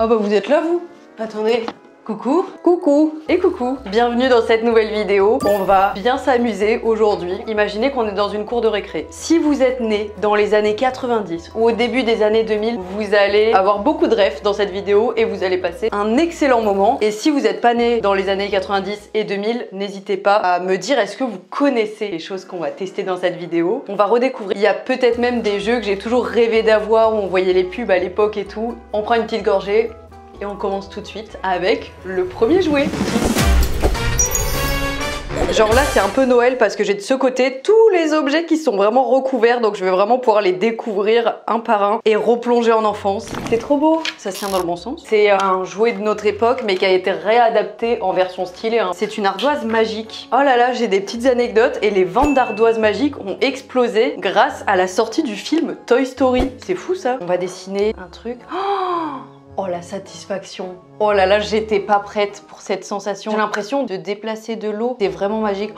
Oh bah vous êtes là vous? Attendez. Coucou, coucou et coucou. Bienvenue dans cette nouvelle vidéo. On va bien s'amuser aujourd'hui. Imaginez qu'on est dans une cour de récré. Si vous êtes né dans les années 90 ou au début des années 2000, vous allez avoir beaucoup de refs dans cette vidéo et vous allez passer un excellent moment. Et si vous n'êtes pas né dans les années 90 et 2000, n'hésitez pas à me dire est-ce que vous connaissez les choses qu'on va tester dans cette vidéo. On va redécouvrir. Il y a peut-être même des jeux que j'ai toujours rêvé d'avoir où on voyait les pubs à l'époque et tout. On prend une petite gorgée. Et on commence tout de suite avec le premier jouet. Genre là c'est un peu Noël parce que j'ai de ce côté tous les objets qui sont vraiment recouverts, donc je vais vraiment pouvoir les découvrir un par un et replonger en enfance. C'est trop beau, ça se tient dans le bon sens. C'est un jouet de notre époque mais qui a été réadapté en version stylée. Hein. C'est une ardoise magique. Oh là là, j'ai des petites anecdotes et les ventes d'ardoises magiques ont explosé grâce à la sortie du film Toy Story. C'est fou ça. On va dessiner un truc. Oh la satisfaction. Oh là là, j'étais pas prête pour cette sensation. J'ai l'impression de déplacer de l'eau. C'est vraiment magique.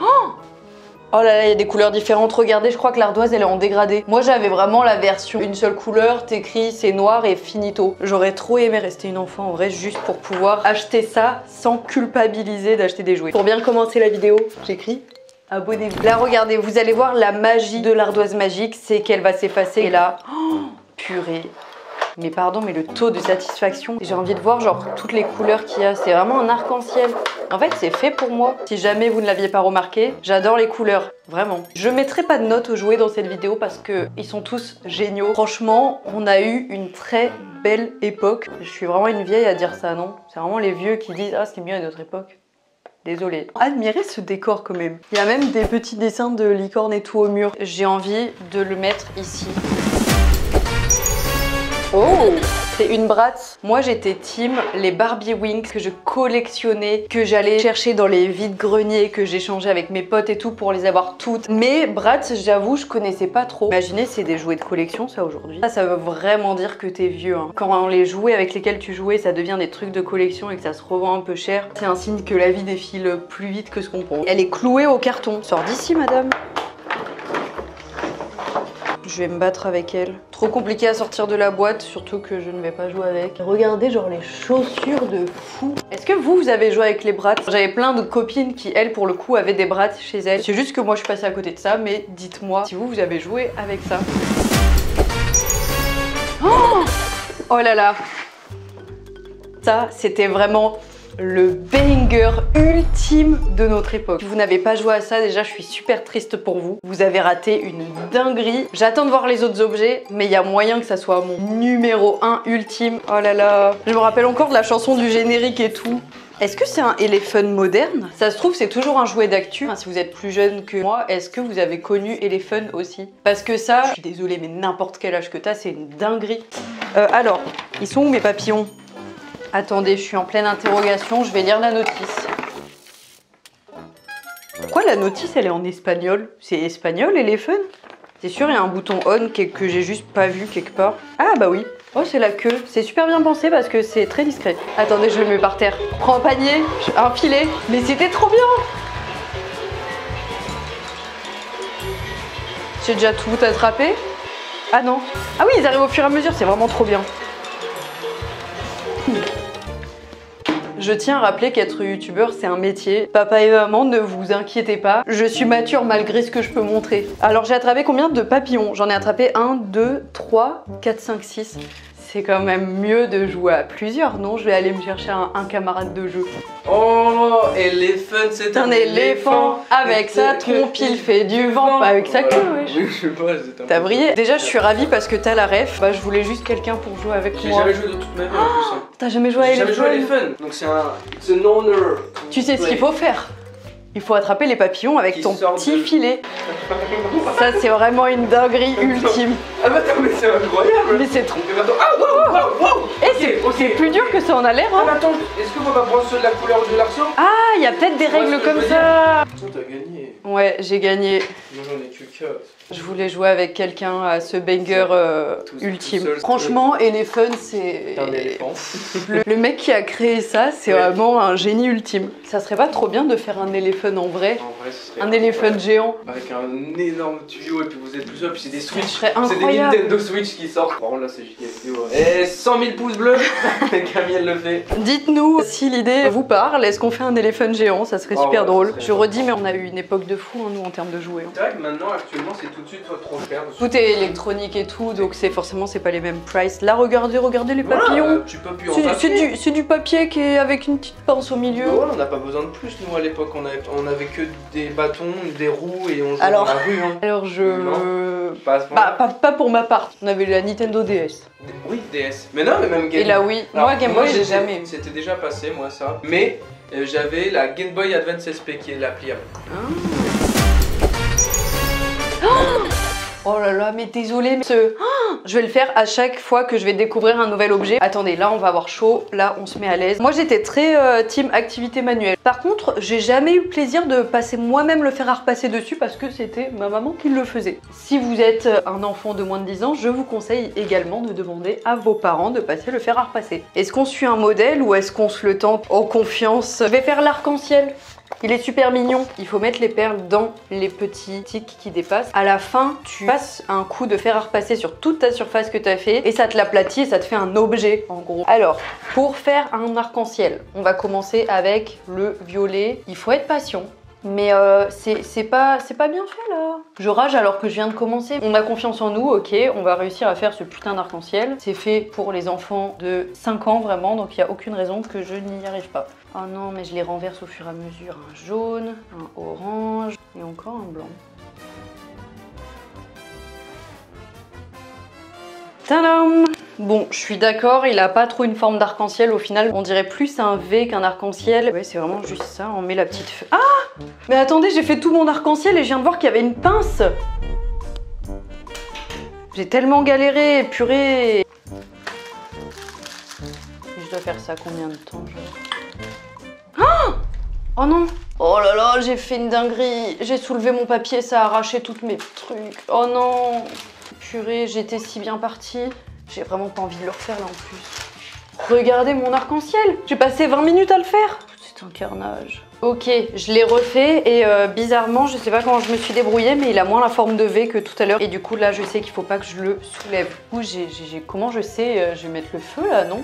Oh là là, il y a des couleurs différentes. Regardez, je crois que l'ardoise elle est en dégradé. Moi j'avais vraiment la version une seule couleur, t'écris, c'est noir et finito. J'aurais trop aimé rester une enfant en vrai juste pour pouvoir acheter ça sans culpabiliser d'acheter des jouets. Pour bien commencer la vidéo, j'écris abonnez-vous. Là regardez, vous allez voir la magie de l'ardoise magique, c'est qu'elle va s'effacer et là, purée. Mais pardon, mais le taux de satisfaction, j'ai envie de voir genre toutes les couleurs qu'il y a. C'est vraiment un arc-en-ciel. En fait, c'est fait pour moi. Si jamais vous ne l'aviez pas remarqué, j'adore les couleurs. Vraiment. Je mettrai pas de notes aux jouets dans cette vidéo parce que ils sont tous géniaux. Franchement, on a eu une très belle époque. Je suis vraiment une vieille à dire ça, non? C'est vraiment les vieux qui disent « Ah, c'était mieux à notre époque ». Désolée. Admirez ce décor quand même. Il y a même des petits dessins de licornes et tout au mur. J'ai envie de le mettre ici. Oh, c'est une Bratz. Moi j'étais team les Barbie Wings que je collectionnais, que j'allais chercher dans les vides-greniers, que j'échangeais avec mes potes et tout pour les avoir toutes. Mais Bratz, j'avoue, je connaissais pas trop. Imaginez, c'est des jouets de collection ça aujourd'hui. Ça veut vraiment dire que t'es vieux. Hein. Quand les jouets avec lesquels tu jouais, ça devient des trucs de collection et que ça se revend un peu cher, c'est un signe que la vie défile plus vite que ce qu'on pense. Elle est clouée au carton. Sors d'ici, madame. Je vais me battre avec elle. Trop compliqué à sortir de la boîte, surtout que je ne vais pas jouer avec. Regardez genre les chaussures de fou. Est-ce que vous avez joué avec les Bratz? J'avais plein de copines qui, elles, pour le coup, avaient des Bratz chez elles. C'est juste que moi, je suis passée à côté de ça, mais dites-moi si vous avez joué avec ça. Oh là là. Ça, c'était vraiment le banger ultime de notre époque. Si vous n'avez pas joué à ça, déjà je suis super triste pour vous. Vous avez raté une dinguerie. J'attends de voir les autres objets, mais il y a moyen que ça soit mon numéro 1 ultime. Oh là là. Je me rappelle encore de la chanson du générique et tout. Est-ce que c'est un Elephun moderne? Ça se trouve c'est toujours un jouet d'actu. Si vous êtes plus jeune que moi, est-ce que vous avez connu Elephun aussi? Parce que ça, je suis désolée mais n'importe quel âge que t'as, c'est une dinguerie. Alors, ils sont où mes papillons? Attendez, je suis en pleine interrogation, je vais lire la notice. Pourquoi la notice elle est en espagnol? C'est espagnol Elephun? C'est sûr, il y a un bouton on que j'ai juste pas vu quelque part. Ah bah oui. Oh, c'est la queue. C'est super bien pensé parce que c'est très discret. Attendez, je le mets par terre. Prends un panier, un filet. Mais c'était trop bien! J'ai déjà tout attrapé. Ah non. Ah oui, ils arrivent au fur et à mesure, c'est vraiment trop bien. Je tiens à rappeler qu'être youtubeur c'est un métier. Papa et maman, ne vous inquiétez pas. Je suis mature malgré ce que je peux montrer. Alors j'ai attrapé combien de papillons? J'en ai attrapé 1, 2, 3, 4, 5, 6. C'est quand même mieux de jouer à plusieurs, non? Je vais aller me chercher un camarade de jeu. Oh, Elephun, c'est un éléphant. Avec sa trompe, il fait du vent. Pas avec sa queue, wesh. Oui, je sais pas, c'est un T'as brillé. Déjà, je suis ravie parce que t'as la ref. Bah, je voulais juste quelqu'un pour jouer avec moi. J'ai jamais joué de toute ma vie en plus. T'as jamais joué à Elephun? J'ai jamais joué à Elephun. Donc c'est un honor. Tu sais ce qu'il faut faire? Il faut attraper les papillons avec ton petit filet. Ça, c'est vraiment une dinguerie ultime. Ah bah attends, mais c'est incroyable. Mais c'est trop... Et c'est plus dur que ça en a l'air, hein. Ah mais attends, est-ce qu'on va pas prendre ceux de la couleur de l'arceau? Ah, il y a peut-être des règles comme ça. Toi, t'as gagné. Ouais, j'ai gagné. Moi, j'en ai que 4. Je voulais jouer avec quelqu'un à ce banger ultime. tout seul, Franchement, Elephant, c'est... Un éléphant. Le mec qui a créé ça, c'est vraiment un génie ultime. Ça serait pas trop bien de faire un éléphant en vrai? En vrai, ce serait Un éléphant géant. avec un énorme tuyau et puis vous êtes tout seul, puis c'est des Switch. serait C'est des incroyable. Nintendo Switch qui sortent. Par contre, là, c'est giga vidéo. Et 100 000 pouces bleus. Camille, elle le fait. Dites-nous si l'idée vous parle, est-ce qu'on fait un éléphant géant? Ça serait Oh super ouais, drôle. ça serait Je redis, mais on a eu une époque de fou, hein, nous, en termes de jouets. Hein. C'est vrai que maintenant, actuellement, c'est tout de suite trop cher. Tout est électronique et tout, donc c'est forcément c'est pas les mêmes prices. Là, regardez les Voilà, papillons. petit papillon en papier. C'est du papier qui est avec une petite pince au milieu. Voilà, on n'a pas besoin de plus. Nous, à l'époque, on avait que des bâtons, des roues et on jouait Alors- dans la rue. Hein. Alors Pas à ce moment-là. pas pour ma part. On avait la Nintendo DS. Oui, DS. Mais non, mais même Game Et là oui, Alors, moi Game Boy j'ai j'étais- jamais. C'était déjà passé, moi, ça. Mais j'avais la Game Boy Advance SP qui est la pliable. Oh là là, mais désolé, mais je vais le faire à chaque fois que je vais découvrir un nouvel objet. Attendez, là on va avoir chaud, là on se met à l'aise. Moi j'étais très team activité manuelle. Par contre, j'ai jamais eu le plaisir de passer moi-même le fer à repasser dessus parce que c'était ma maman qui le faisait. Si vous êtes un enfant de moins de 10 ans, je vous conseille également de demander à vos parents de passer le fer à repasser. Est-ce qu'on suit un modèle ou est-ce qu'on se le tente en confiance? Je vais faire l'arc-en-ciel. Il est super mignon. Il faut mettre les perles dans les petits tics qui dépassent. À la fin, tu passes un coup de fer à repasser sur toute ta surface que tu as fait et ça te l'aplatit et ça te fait un objet en gros. Alors, pour faire un arc-en-ciel, on va commencer avec le violet. Il faut être patient. Mais c'est pas bien fait là. Je rage alors que je viens de commencer. On a confiance en nous, ok, on va réussir à faire ce putain d'arc-en-ciel. C'est fait pour les enfants de 5 ans vraiment, donc il n'y a aucune raison que je n'y arrive pas. Oh non, mais je les renverse au fur et à mesure. Un jaune, un orange et encore un blanc. Tadam! Bon, je suis d'accord, il a pas trop une forme d'arc-en-ciel au final. On dirait plus un V qu'un arc-en-ciel. Ouais, c'est vraiment juste ça, on met la petite feuille. Ah! Mais attendez, j'ai fait tout mon arc-en-ciel et je viens de voir qu'il y avait une pince! J'ai tellement galéré, purée! Et je dois faire ça combien de temps, genre? Oh non! Oh là là, j'ai fait une dinguerie! J'ai soulevé mon papier, ça a arraché tous mes trucs. Oh non! Purée, j'étais si bien partie. J'ai vraiment pas envie de le refaire là en plus. Regardez mon arc-en-ciel! J'ai passé 20 minutes à le faire! C'est un carnage. Ok, je l'ai refait et bizarrement, je sais pas comment je me suis débrouillée, mais il a moins la forme de V que tout à l'heure. Et du coup, là, je sais qu'il faut pas que je le soulève. Du coup, comment je sais? Je vais mettre le feu là, non?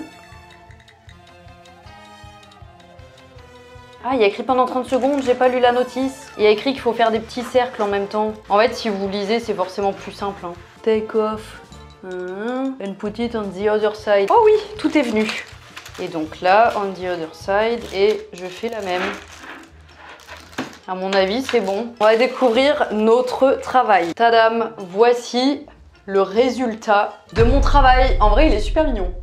Ah, il y a écrit pendant 30 secondes, j'ai pas lu la notice. Il y a écrit qu'il faut faire des petits cercles en même temps. En fait, si vous lisez, c'est forcément plus simple. Hein. Take off. And put it on the other side. Oh oui, tout est venu. Et donc là, on the other side, et je fais la même. À mon avis, c'est bon. On va découvrir notre travail. Tadam, voici le résultat de mon travail. En vrai, il est super mignon.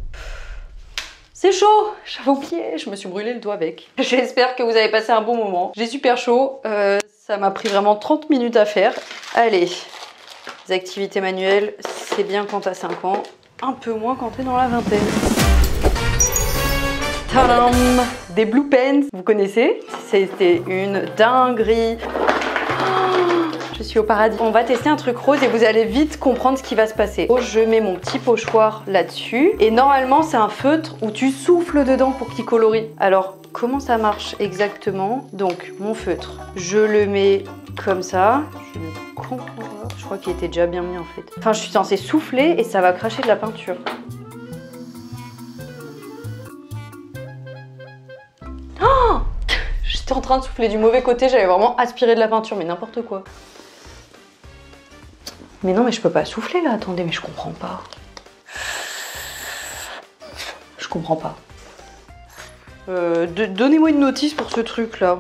C'est chaud, j'avais oublié, je me suis brûlé le doigt avec. J'espère que vous avez passé un bon moment. J'ai super chaud, ça m'a pris vraiment 30 minutes à faire. Allez, les activités manuelles, c'est bien quand t'as 5 ans, un peu moins quand t'es dans la vingtaine. Tadam! Des blue pens, vous connaissez? C'était une dinguerie. Je suis au paradis. On va tester un truc rose et vous allez vite comprendre ce qui va se passer. Je mets mon petit pochoir là-dessus. Et normalement, c'est un feutre où tu souffles dedans pour qu'il colorie. Alors, comment ça marche exactement? Donc, mon feutre, je le mets comme ça. Je crois qu'il était déjà bien mis en fait. Enfin, je suis censée souffler et ça va cracher de la peinture. Oh! J'étais en train de souffler du mauvais côté, j'avais vraiment aspiré de la peinture, mais n'importe quoi. Mais non, mais je peux pas souffler là, attendez, mais je comprends pas. Je comprends pas. Donnez-moi une notice pour ce truc là.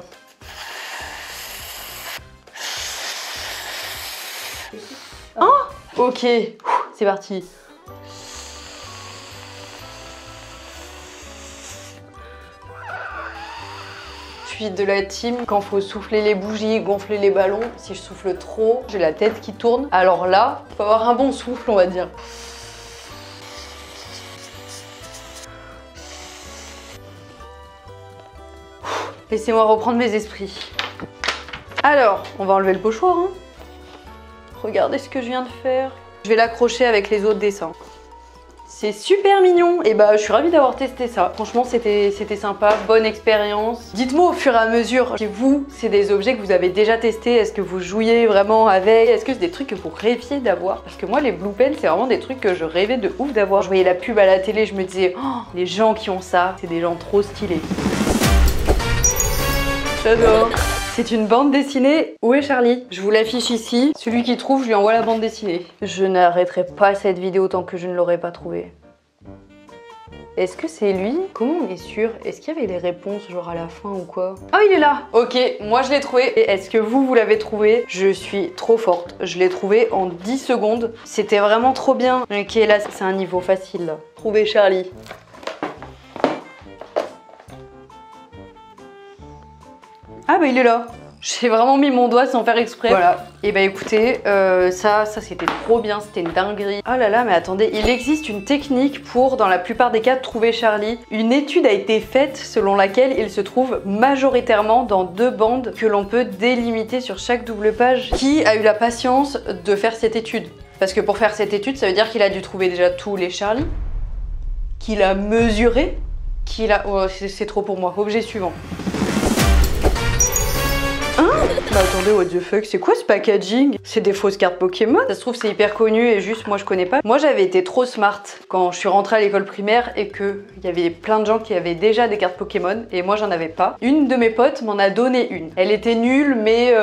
Ah, ok, c'est parti. Je suis de la team quand faut souffler les bougies, gonfler les ballons. Si je souffle trop, j'ai la tête qui tourne. Alors là, faut avoir un bon souffle, on va dire. Laissez-moi reprendre mes esprits. Alors, on va enlever le pochoir. Hein. Regardez ce que je viens de faire. Je vais l'accrocher avec les autres dessins. C'est super mignon. Et bah je suis ravie d'avoir testé ça. Franchement c'était sympa, bonne expérience. Dites-moi au fur et à mesure si vous, c'est des objets que vous avez déjà testés. Est-ce que vous jouiez vraiment avec? Est-ce que c'est des trucs que vous rêviez d'avoir? Parce que moi les Blue Pen c'est vraiment des trucs que je rêvais de ouf d'avoir. Je voyais la pub à la télé, je me disais oh, les gens qui ont ça, c'est des gens trop stylés. J'adore. C'est une bande dessinée. Où est Charlie? Je vous l'affiche ici. Celui qui trouve, je lui envoie la bande dessinée. Je n'arrêterai pas cette vidéo tant que je ne l'aurai pas trouvé. Est-ce que c'est lui? Comment on est sûr? Est-ce qu'il y avait les réponses genre à la fin ou quoi? Ah il est là. Ok, moi je l'ai trouvé. Et est-ce que vous l'avez trouvé? Je suis trop forte. Je l'ai trouvé en 10 secondes. C'était vraiment trop bien. Ok, là c'est un niveau facile là. Trouver Charlie. Ah bah il est là. J'ai vraiment mis mon doigt sans faire exprès. Voilà. Et bah écoutez, ça c'était trop bien, c'était une dinguerie. Oh là là, mais attendez, il existe une technique pour, dans la plupart des cas, trouver Charlie. Une étude a été faite selon laquelle il se trouve majoritairement dans 2 bandes que l'on peut délimiter sur chaque double page. Qui a eu la patience de faire cette étude? Parce que pour faire cette étude, ça veut dire qu'il a dû trouver déjà tous les Charlie, qu'il a mesuré, qu'il a... Oh, c'est trop pour moi. Objet suivant. Bah attendez, what the fuck, c'est quoi ce packaging? C'est des fausses cartes Pokémon? Ça se trouve c'est hyper connu et juste moi je connais pas. Moi j'avais été trop smart quand je suis rentrée à l'école primaire et que il y avait plein de gens qui avaient déjà des cartes Pokémon et moi j'en avais pas. Une de mes potes m'en a donné une. Elle était nulle mais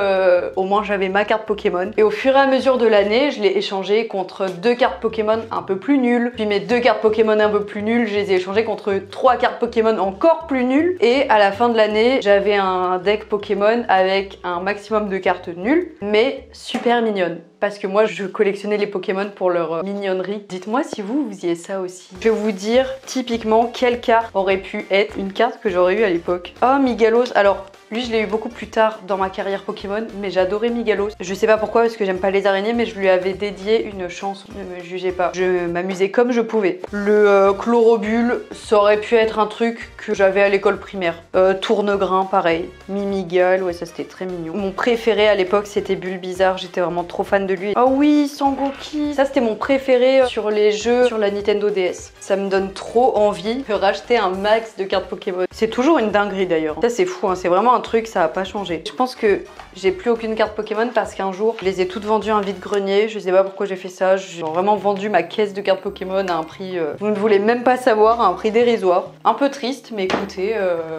au moins j'avais ma carte Pokémon. Et au fur et à mesure de l'année, je l'ai échangée contre 2 cartes Pokémon un peu plus nulles. Puis mes 2 cartes Pokémon un peu plus nulles, je les ai échangées contre 3 cartes Pokémon encore plus nulles. Et à la fin de l'année, j'avais un deck Pokémon avec un maximum de cartes nulles, mais super mignonnes. Parce que moi, je collectionnais les Pokémon pour leur mignonnerie. Dites-moi si vous faisiez ça aussi. Je vais vous dire typiquement quelle carte aurait pu être une carte que j'aurais eue à l'époque. Oh, Migalos. Alors, lui, je l'ai eu beaucoup plus tard dans ma carrière Pokémon, mais j'adorais Migalos. Je sais pas pourquoi, parce que j'aime pas les araignées, mais je lui avais dédié une chanson. Ne me jugez pas. Je m'amusais comme je pouvais. Le Chlorobule, ça aurait pu être un truc que j'avais à l'école primaire. Tournegrain, pareil. Mimigal, ouais, ça c'était très mignon. Mon préféré à l'époque, c'était Bulbizarre. J'étais vraiment trop fan de lui. Oh oui, Sangoki. Ça, c'était mon préféré sur les jeux sur la Nintendo DS. Ça me donne trop envie de racheter un max de cartes Pokémon. C'est toujours une dinguerie d'ailleurs. Ça, c'est fou, hein. C'est vraiment un truc, ça a pas changé. Je pense que j'ai plus aucune carte Pokémon parce qu'un jour, je les ai toutes vendues à un vide-grenier. Je sais pas pourquoi j'ai fait ça. J'ai vraiment vendu ma caisse de cartes Pokémon à un prix, vous ne voulez même pas savoir, à un prix dérisoire. Un peu triste, mais écoutez,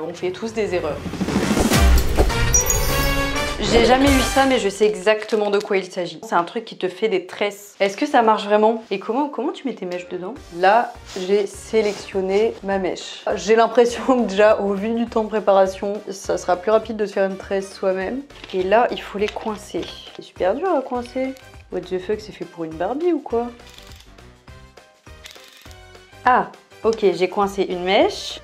on fait tous des erreurs. J'ai jamais eu ça, mais je sais exactement de quoi il s'agit. C'est un truc qui te fait des tresses. Est-ce que ça marche vraiment? Et comment tu mets tes mèches dedans? Là, j'ai sélectionné ma mèche. J'ai l'impression que déjà, au vu du temps de préparation, ça sera plus rapide de se faire une tresse soi-même. Et là, il faut les coincer. C'est super dur à coincer. What the fuck, c'est fait pour une Barbie ou quoi? Ah, ok, j'ai coincé une mèche.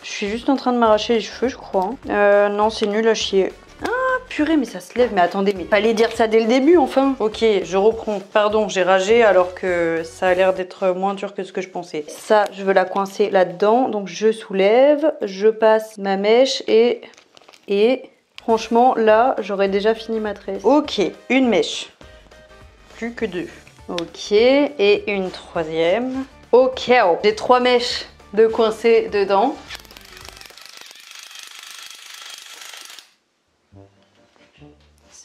Je suis juste en train de m'arracher les cheveux, je crois. Non, c'est nul à chier. Purée, mais ça se lève. Mais attendez, mais fallait dire ça dès le début, enfin. Ok, je reprends. Pardon, j'ai ragé alors que ça a l'air d'être moins dur que ce que je pensais. Ça, je veux la coincer là-dedans. Donc, je soulève, je passe ma mèche et franchement, là, j'aurais déjà fini ma tresse. Ok, une mèche. Plus que 2. Ok, et une 3e. Ok, j'ai 3 mèches de coincer dedans.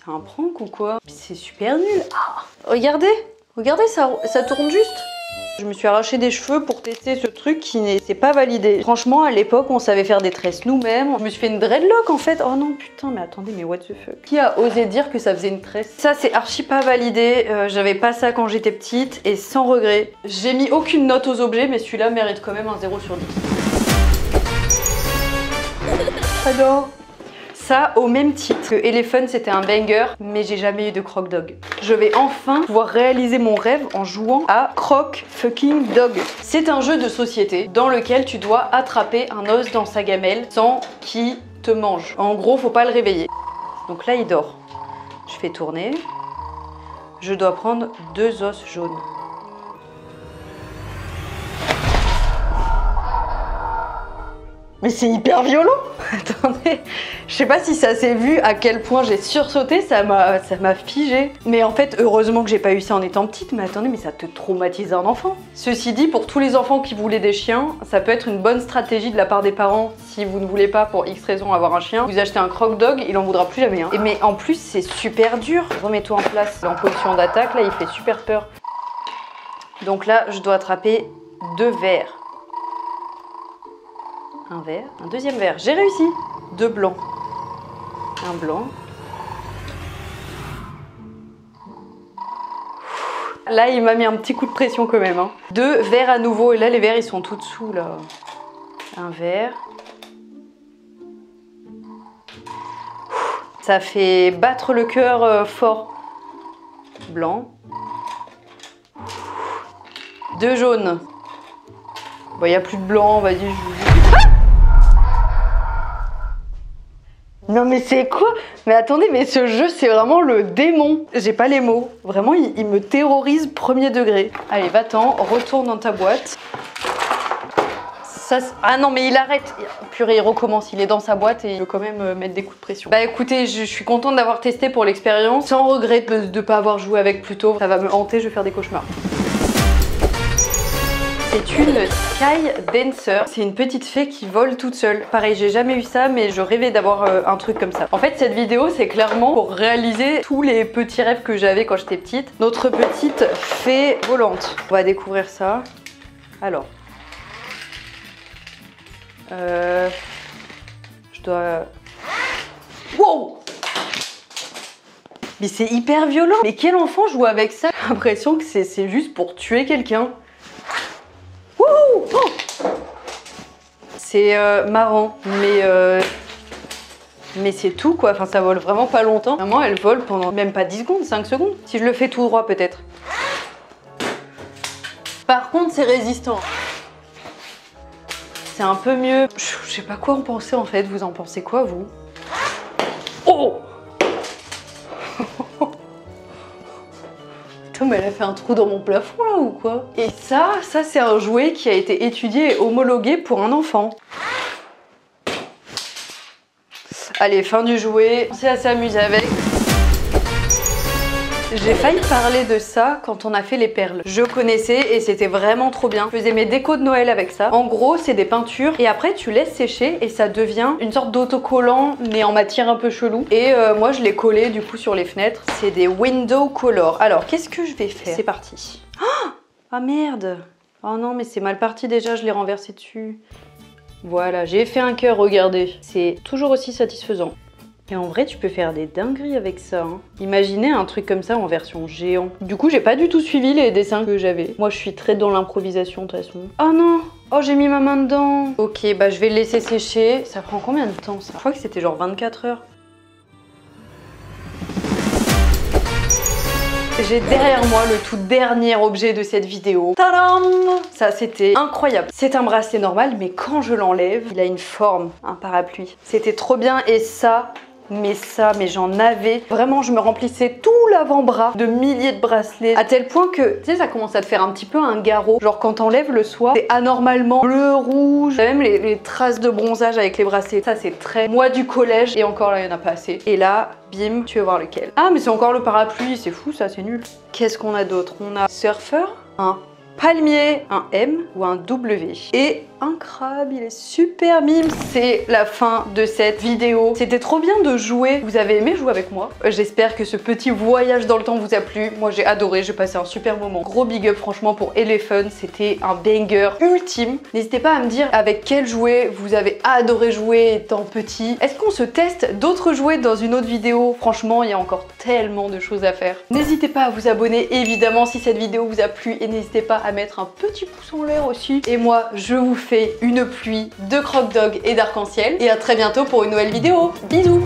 C'est un prank ou quoi? C'est super nul. Ah, regardez, ça tourne juste. Je me suis arraché des cheveux pour tester ce truc qui n'était pas validé. Franchement, à l'époque, on savait faire des tresses nous-mêmes. Je me suis fait une dreadlock en fait. Oh non, putain, mais attendez, mais what the fuck? Qui a osé dire que ça faisait une tresse? Ça, c'est archi pas validé. J'avais pas ça quand j'étais petite et sans regret. J'ai mis aucune note aux objets, mais celui-là mérite quand même un 0 sur 10. J'adore. Ça, au même titre que Elephant, c'était un banger, mais j'ai jamais eu de Croc Dog. Je vais enfin pouvoir réaliser mon rêve en jouant à Croc Fucking Dog. C'est un jeu de société dans lequel tu dois attraper un os dans sa gamelle sans qu'il te mange. En gros, faut pas le réveiller. Donc là, il dort. Je fais tourner. Je dois prendre 2 os jaunes. Mais c'est hyper violent. Attendez, je sais pas si ça s'est vu à quel point j'ai sursauté, ça m'a figé. Mais en fait, heureusement que j'ai pas eu ça en étant petite, mais attendez, mais ça te traumatise un enfant. Ceci dit, pour tous les enfants qui voulaient des chiens, ça peut être une bonne stratégie de la part des parents. Si vous ne voulez pas pour X raison avoir un chien, vous achetez un croque-dog, il en voudra plus jamais. Hein. Et mais en plus, c'est super dur. Remets-toi en place. En position d'attaque, là, il fait super peur. Donc là, je dois attraper 2 verres. Un vert, un deuxième vert. J'ai réussi. 2 blancs. Un blanc. Là, il m'a mis un petit coup de pression quand même. Hein. 2 verts à nouveau. Et là, les verts, ils sont tout dessous, là. Un vert. Ça fait battre le cœur fort. Blanc. 2 jaunes. Bon, il n'y a plus de blanc, vas-y, Non mais c'est quoi? Mais attendez, mais ce jeu c'est vraiment le démon. J'ai pas les mots. Vraiment, il me terrorise premier degré. Allez, va-t'en, retourne dans ta boîte. Ça, ah non mais il arrête. Purée, il recommence, il est dans sa boîte et il veut quand même mettre des coups de pression. Bah écoutez, je suis contente d'avoir testé pour l'expérience. Sans regret de pas avoir joué avec plus tôt. Ça va me hanter, je vais faire des cauchemars. C'est une Sky Dancer. C'est une petite fée qui vole toute seule. Pareil, j'ai jamais eu ça, mais je rêvais d'avoir un truc comme ça. En fait, cette vidéo, c'est clairement pour réaliser tous les petits rêves que j'avais quand j'étais petite. Notre petite fée volante. On va découvrir ça. Alors. Je dois... Wow! Mais c'est hyper violent. Mais quel enfant joue avec ça? J'ai l'impression que c'est juste pour tuer quelqu'un. Oh, c'est marrant, mais c'est tout quoi, enfin ça vole vraiment pas longtemps. Vraiment elle vole pendant même pas 10 secondes, 5 secondes, si je le fais tout droit peut-être. Par contre c'est résistant. C'est un peu mieux. Je sais pas quoi en penser en fait, vous en pensez quoi vous? Oh! Mais elle a fait un trou dans mon plafond là ou quoi? Et ça c'est un jouet qui a été étudié et homologué pour un enfant. Allez, fin du jouet. On s'est assez amusé avec. J'ai failli parler de ça quand on a fait les perles. Je connaissais et c'était vraiment trop bien. Je faisais mes décos de Noël avec ça. En gros, c'est des peintures et après tu laisses sécher et ça devient une sorte d'autocollant mais en matière un peu chelou. Et moi je l'ai collé du coup sur les fenêtres. C'est des window color. Alors qu'est-ce que je vais faire? C'est parti. Ah merde! Oh non mais c'est mal parti déjà, je l'ai renversé dessus. Voilà, j'ai fait un cœur, regardez. C'est toujours aussi satisfaisant. Et en vrai, tu peux faire des dingueries avec ça. Hein. Imaginez un truc comme ça en version géant. Du coup, j'ai pas du tout suivi les dessins que j'avais. Moi, je suis très dans l'improvisation de toute façon. Oh non! Oh, j'ai mis ma main dedans. Ok, bah je vais le laisser sécher. Ça prend combien de temps ça? Je crois que c'était genre 24 heures. J'ai derrière moi le tout dernier objet de cette vidéo. Tadam! Ça, c'était incroyable. C'est un bracelet normal, mais quand je l'enlève, il a une forme, un parapluie. C'était trop bien et ça... Mais j'en avais. Vraiment, je me remplissais tout l'avant-bras de milliers de bracelets. À tel point que, tu sais, ça commence à te faire un petit peu un garrot. Genre quand t'enlèves le soie, c'est anormalement bleu, rouge. Même les traces de bronzage avec les bracelets. Ça, c'est très moi du collège. Et encore là, il n'y en a pas assez. Et là, bim, tu vas voir lequel. Ah, mais c'est encore le parapluie. C'est fou, ça, c'est nul. Qu'est-ce qu'on a d'autre? On a surfeur, un palmier, un M ou un W et un crabe. Il est super mime. C'est la fin de cette vidéo. C'était trop bien de jouer. Vous avez aimé jouer avec moi? J'espère que ce petit voyage dans le temps vous a plu. Moi j'ai adoré, j'ai passé un super moment. Gros big up franchement pour Elephun, c'était un banger ultime. N'hésitez pas à me dire avec quel jouet vous avez adoré jouer étant petit. Est-ce qu'on se teste d'autres jouets dans une autre vidéo? Franchement, il y a encore tellement de choses à faire. N'hésitez pas à vous abonner évidemment si cette vidéo vous a plu et n'hésitez pas à mettre un petit pouce en l'air aussi. Et moi, je vous fais une pluie de croque-dog et d'arc-en-ciel. Et à très bientôt pour une nouvelle vidéo. Bisous!